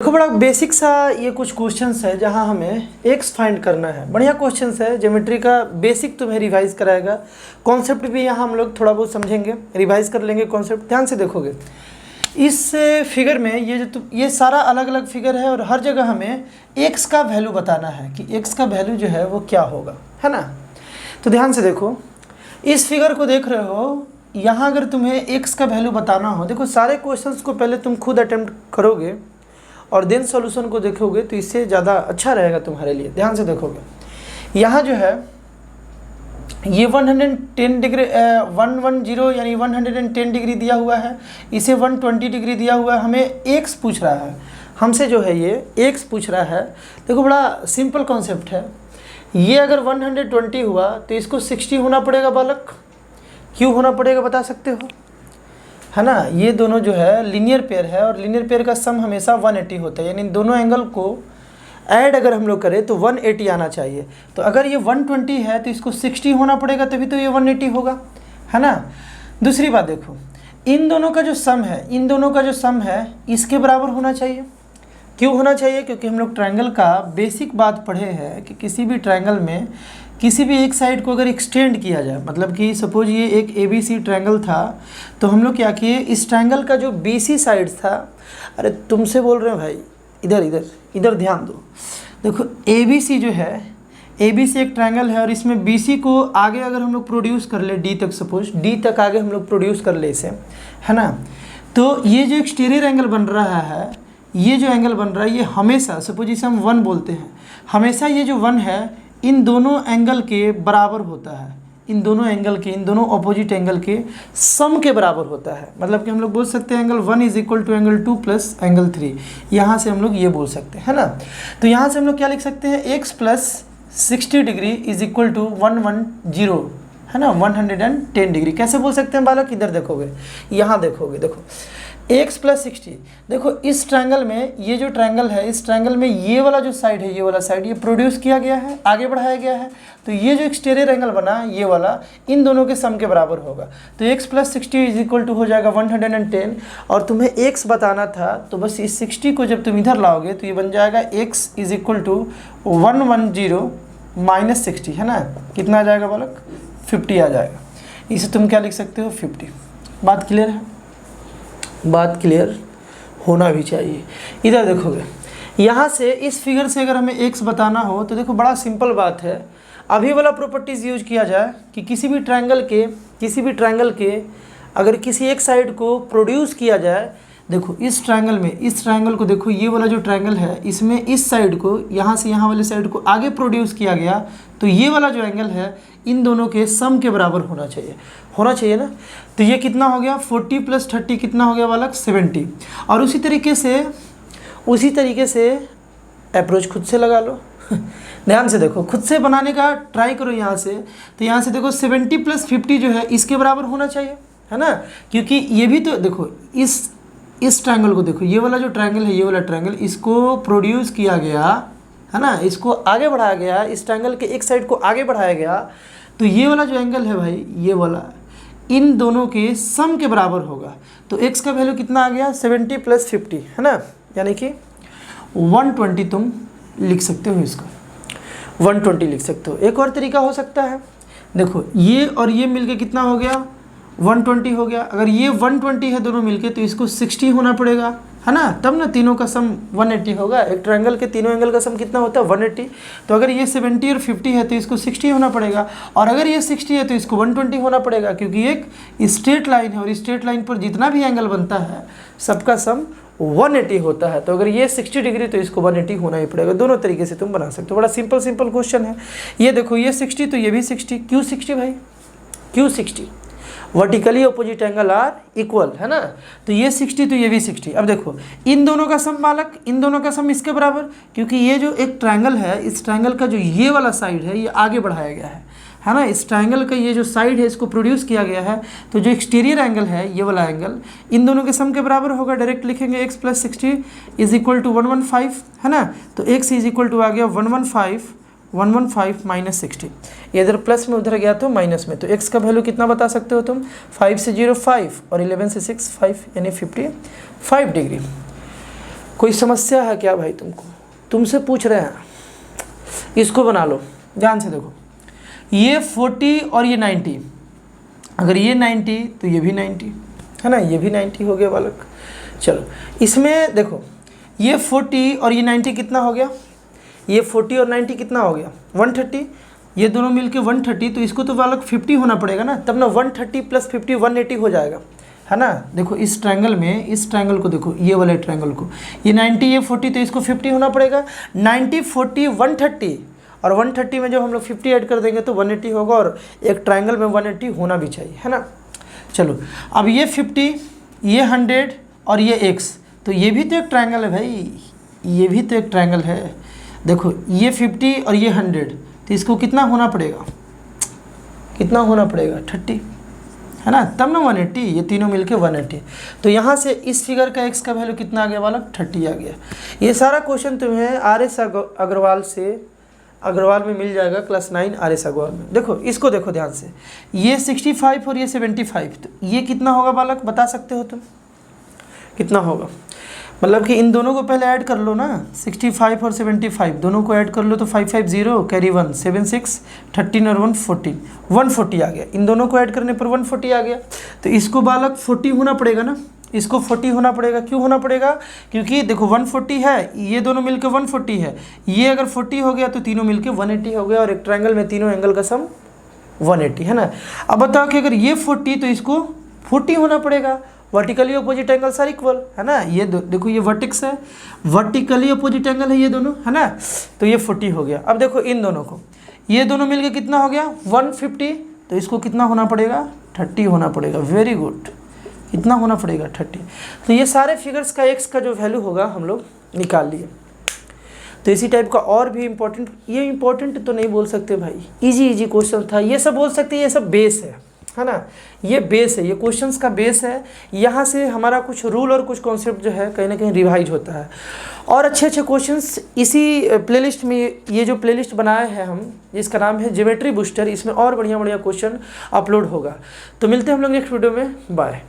देखो बड़ा बेसिक सा ये कुछ क्वेश्चंस है जहां हमें एक्स फाइंड करना है। बढ़िया क्वेश्चंस है, ज्योमेट्री का बेसिक तुम्हें रिवाइज कराएगा। कॉन्सेप्ट भी यहाँ हम लोग थोड़ा बहुत समझेंगे, रिवाइज कर लेंगे कॉन्सेप्ट। ध्यान से देखोगे इस फिगर में ये सारा अलग अलग फिगर है और हर जगह हमें एक्स का वैल्यू बताना है कि एक्स का वैल्यू जो है वो क्या होगा, है ना। तो ध्यान से देखो, इस फिगर को देख रहे हो, यहाँ अगर तुम्हें एक्स का वैल्यू बताना हो, देखो सारे क्वेश्चंस को पहले तुम खुद अटेम्प्ट करोगे और देन सॉल्यूशन को देखोगे तो इससे ज़्यादा अच्छा रहेगा तुम्हारे लिए। ध्यान से देखोगे यहाँ जो है ये 110 डिग्री 110 यानी 110 डिग्री दिया हुआ है, इसे 120 डिग्री दिया हुआ है। हमें एक्स पूछ रहा है, हमसे जो है ये एक्स पूछ रहा है। देखो बड़ा सिंपल कॉन्सेप्ट है। ये अगर 120 हुआ तो इसको 60 होना पड़ेगा बालक। क्यों होना पड़ेगा बता सकते हो, है ना। ये दोनों जो है लीनियर पेयर है और लीनियर पेयर का सम हमेशा 180 होता है, यानी दोनों एंगल को ऐड अगर हम लोग करें तो 180 आना चाहिए। तो अगर ये 120 है तो इसको 60 होना पड़ेगा, तभी तो ये 180 होगा, है ना। दूसरी बात देखो, इन दोनों का जो सम है इसके बराबर होना चाहिए। क्यों होना चाहिए? क्योंकि हम लोग ट्रायंगल का बेसिक बात पढ़े हैं कि किसी भी ट्रायंगल में किसी भी एक साइड को अगर एक्सटेंड किया जाए, मतलब कि सपोज ये एक ABC ट्रायंगल था, तो हम लोग क्या किए, इस ट्रायंगल का जो BC साइड था, अरे तुमसे बोल रहे हैं भाई, इधर ध्यान दो। देखो ABC जो है, ABC एक ट्रायंगल है और इसमें BC को आगे अगर हम लोग प्रोड्यूस कर ले D तक, सपोज D तक आगे हम लोग प्रोड्यूस कर ले इसे, है ना। तो ये जो एक्सटीरियर एंगल बन रहा है, ये जो एंगल बन रहा है, ये हमेशा, सपोज इसे हम 1 बोलते हैं, हमेशा ये जो 1 है इन दोनों एंगल के बराबर होता है। इन दोनों ऑपोजिट एंगल के सम के बराबर होता है। मतलब कि हम लोग बोल सकते हैं angle 1 is equal to angle 2 plus angle 3। यहाँ से हम लोग ये बोल सकते हैं, है ना। तो यहाँ से हम लोग क्या लिख सकते हैं, x plus 60 degree is equal to 110, है ना, 110 डिग्री। कैसे बोल सकते हैं बालक? इधर देखोगे, यहाँ देखोगे, देखो एक्स प्लस 60। देखो इस ट्रायंगल में, ये जो ट्रायंगल है, इस ट्रायंगल में ये वाला जो साइड है, ये वाला साइड ये प्रोड्यूस किया गया है, आगे बढ़ाया गया है। तो ये जो एक्सटीरियर एंगल बना, ये वाला इन दोनों के सम के बराबर होगा। तो x plus 60 is equal to हो जाएगा 110। और तुम्हें एक्स बताना था, तो बस इस 60 को जब तुम इधर लाओगे तो ये बन जाएगा x is equal to 110 minus 60, है ना। कितना आ जाएगा बालक? 50 आ जाएगा। इसे तुम क्या लिख सकते हो? 50। बात क्लियर है? बात क्लियर होना भी चाहिए। इधर देखोगे, यहाँ से इस फिगर से अगर हमें एक्स बताना हो तो देखो बड़ा सिंपल बात है। अभी वाला प्रॉपर्टीज़ यूज किया जाए कि किसी भी ट्रायंगल के अगर किसी एक साइड को प्रोड्यूस किया जाए, देखो इस ट्रायंगल को देखो, ये वाला जो ट्रायंगल है इसमें इस साइड को, यहाँ से यहाँ वाले साइड को आगे प्रोड्यूस किया गया, तो ये वाला जो एंगल है इन दोनों के सम के बराबर होना चाहिए ना। तो ये कितना हो गया? 40 प्लस 30 कितना हो गया बालक? 70। और उसी तरीके से अप्रोच खुद से लगा लो। ध्यान से देखो, खुद से बनाने का ट्राई करो यहाँ से। तो यहाँ से देखो 70 प्लस 50 जो है इसके बराबर होना चाहिए, है ना। क्योंकि ये भी तो देखो, इस ट्रायंगल को देखो, ये वाला जो ट्रायंगल है, ये वाला ट्रायंगल, इसको प्रोड्यूस किया गया, है ना, इसको आगे बढ़ाया गया, इस ट्रायंगल के एक साइड को आगे बढ़ाया गया। तो ये वाला जो एंगल है भाई, ये वाला इन दोनों के सम के बराबर होगा। तो x का वैल्यू कितना आ गया? 70 प्लस 50, है ना, यानी कि 120 तुम लिख सकते हो, इसको 120 लिख सकते हो। एक और तरीका हो सकता है, देखो ये और ये मिलके कितना हो गया? 120 हो गया। अगर ये 120 है दोनों मिलके, तो इसको 60 होना पड़ेगा, है ना, तब ना तीनों का सम 180 होगा। एक ट्रायंगल के तीनों एंगल का सम कितना होता है? 180। तो अगर ये 70 और 50 है तो इसको 60 होना पड़ेगा, और अगर ये 60 है तो इसको 120 होना पड़ेगा, क्योंकि एक स्ट्रेट लाइन है और स्ट्रेट लाइन पर जितना भी एंगल बनता है सबका सम 180 होता है। तो अगर ये 60 डिग्री तो इसको 180 होना ही पड़ेगा। दोनों तरीके से तुम बना सकते हो। बड़ा सिंपल क्वेश्चन है। ये देखो, ये 60 तो ये भी 60। क्यों 60 भाई? क्यों 60? Vertically opposite angle are equal, है ना। तो ये 60 तो ये भी 60। अब देखो इन दोनों का सम बालक, इन दोनों का सम इसके बराबर, क्योंकि ये जो एक ट्रायंगल है, इस ट्रायंगल का जो ये वाला साइड है ये आगे बढ़ाया गया है ना। इस ट्रायंगल का ये जो साइड है इसको प्रोड्यूस किया गया है। तो जो एक्सटीरियर एंगल है, ये वाला एंगल, इन दोनों के सम के बराबर होगा। डायरेक्ट लिखेंगे x plus 60 is equal to 115, है ना। तो x इज इक्वल टू आ गया 115 माइनस 60। ये इधर प्लस में, उधर गया तो माइनस में। तो x का वैल्यू कितना बता सकते हो तुम? 5 से 0 5 और 11 से 6 5, यानी 55 डिग्री। कोई समस्या है क्या भाई तुमको? तुमसे पूछ रहे हैं। इसको बना लो, ध्यान से देखो, ये 40 और ये 90, अगर ये 90 तो ये भी 90 है ना, ये भी 90 हो गया बालक। चलो इसमें देखो, ये 40 और ये 90 कितना हो गया? ये 40 और 90 कितना हो गया? 130। ये दोनों मिलके 130, तो इसको तो बालक 50 होना पड़ेगा ना, तब ना 130 प्लस 50 180 हो जाएगा, है ना। देखो इस ट्रायंगल में, इस ट्रायंगल को देखो, ये वाले ट्रायंगल को, ये 90 ये 40, तो इसको 50 होना पड़ेगा। 90 40 130, और 130 में जब हम लोग 50 ऐड कर देंगे तो 180 होगा, और एक ट्रायंगल में 180 होना भी चाहिए, है ना। चलो अब ये 50, ये 100 और ये x, तो ये भी तो एक ट्रायंगल है भाई, ये भी तो एक ट्रायंगल है। देखो ये 50 और ये 100, तो इसको कितना होना पड़ेगा? कितना होना पड़ेगा? 30, है ना, तब ना 180, ये तीनों मिलके 180। तो यहाँ से इस फिगर का x का वैल्यू कितना आ गया बालक? 30 आ गया। ये सारा क्वेश्चन तुम्हें RS अग्रवाल से, अग्रवाल में मिल जाएगा, क्लास 9 RS अग्रवाल में। देखो इसको देखो ध्यान से, ये 65 और ये 75, तो ये कितना होगा बालक? बता सकते हो तुम कितना होगा? मतलब कि इन दोनों को पहले ऐड कर लो ना, 65 और 75 दोनों को ऐड कर लो, तो 550 कैरी 1 7 6 13 और 1 14, 140 आ गया। इन दोनों को ऐड करने पर 140 आ गया। तो इसको बालक 40 होना पड़ेगा ना, इसको 40 होना पड़ेगा। क्यों होना पड़ेगा? क्योंकि देखो 140 है, ये दोनों मिलकर 140 है, ये अगर 40 हो गया तो तीनों मिलकर 180 हो गया, और एक ट्रायंगल में तीनों एंगल का सम 180, है ना। अब बताओ कि अगर ये 40 तो इसको 40 होना पड़ेगा। Vertically opposite angles are equal, है ना। ये देखो ये वर्टेक्स है, वर्टिकली अपोजिट एंगल है ये दोनों, है ना। तो ये 40 हो गया। अब देखो इन दोनों को, ये दोनों मिलके कितना हो गया? 150, तो इसको कितना होना पड़ेगा? 30 होना पड़ेगा। वेरी गुड, कितना होना पड़ेगा? 30। तो ये सारे फिगर्स का x का जो वैल्यू होगा हम लोग निकाल लिए। तो इसी टाइप का और भी इम्पोर्टेंट, ये इम्पोर्टेंट तो नहीं बोल सकते भाई, इजी क्वेश्चन था, ये सब बोल सकते हैं, ये सब बेस है ना, ये बेस है, ये क्वेश्चंस का बेस है। यहाँ से हमारा कुछ रूल और कुछ कॉन्सेप्ट जो है कहीं ना कहीं रिवाइज होता है, और अच्छे अच्छे क्वेश्चंस इसी प्लेलिस्ट में, ये जो प्लेलिस्ट बनाए हैं हम, जिसका नाम है ज्योमेट्री बूस्टर, इसमें और बढ़िया बढ़िया क्वेश्चन अपलोड होगा। तो मिलते हैं हम लोग नेक्स्ट वीडियो में, बाय।